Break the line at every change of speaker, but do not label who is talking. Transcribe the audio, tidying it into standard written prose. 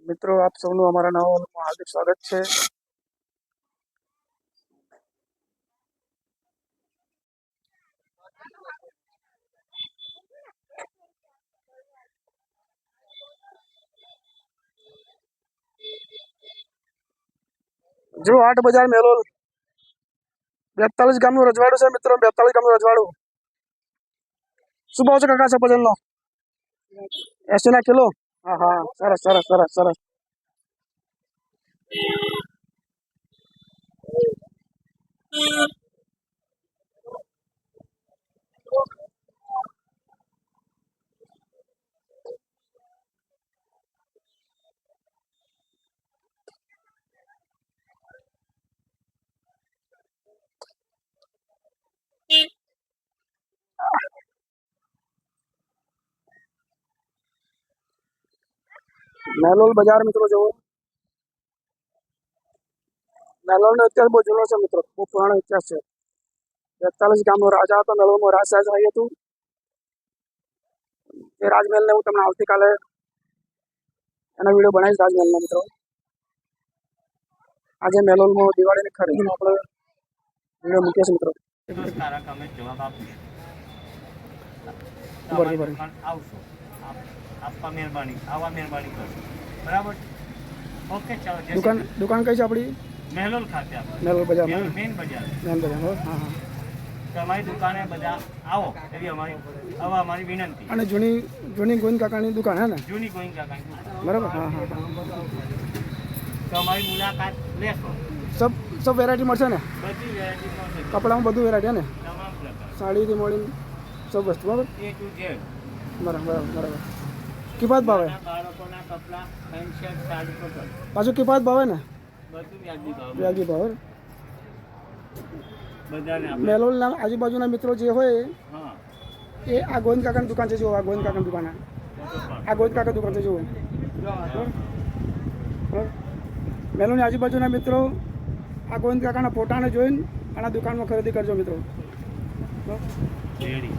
મિત્રો આપ સૌનું અમારા નવા વ્લોગમાં હાર્દિક સ્વાગત છે। જો 8 બજાર મેલોલ 42 ગામનું રજવાડું છે મિત્રો। 42 ગામનું રજવાડું। શું ભાવ છે કાકા સફરજનનો? 80 ના કિલો। હા હા, સરસ સરસ સરસ સરસ। મેલોલ બજાર મિત્રો જો મેલોલનો ઇતિહાસ બહુ જૂનો છે મિત્રો, બહુ પુરાણો ઇતિહાસ છે। 42 ગામનો રાજા હતો। મેલોલમાં રાજ હતું। એ રાજમહેલને હું તમને આવતીકાલે એનો વિડીયો બનાવીશ રાજમહેલનો મિત્રો। આજે મેલોલમાં દિવાળીની ખરીદીનો આપણે વિડીયો મૂકીએ છીએ મિત્રો।
જવાબ આપીશું। આવશો આપવા મહેરબાની, આવવા મહેરબાની કરશો, બરાબર? ઓકે, ચાલો।
દુકાન કઈ છે આપણી?
મેલોલ ખાતે
મેલોલ બજાર,
મેન બજાર।
હા હા।
તમારી દુકાને બધા આવો એવી અમારી વિનંતી।
અને જૂની ગોવિંદ કાકાની દુકાન હે ને?
જૂની ગોવિંદ કાકાની
બરાબર, હા હા।
તમારી મુલાકાત લેશો।
સબ વેરાયટી મળશે ને?
બધી વેરાયટી મળશે,
કપડામાં બધું વેરાયટી હે ને?
તમામ પ્રકાર,
સાડીથી મળીને સબ વસ્તુ બરાબર?
A to Z।
બરાબર। કિફાયત ભાવે?
બાળકોના કપડા, પેન્ટ શર્ટ, સાડી કપડા
પાછું કિફાયત ભાવે ને?
બધું વ્યાજબી ભાવ।
વ્યાજબી ભાવે।
બધાને
મેલોલના આજુબાજુના મિત્રો જે હોય
હા,
એ આ ગોવિંદ કાકાની દુકાન છે। જો આ ગોવિંદ કાકાની દુકાન, આ ગોવિંદ કાકા દુકાન છે। જુઓ મેલોલની આજુબાજુના મિત્રો આ ગોવિંદ કાકાના ફોટાને જોઈને આના દુકાનમાં ખરીદી કરજો મિત્રો।
રેડી।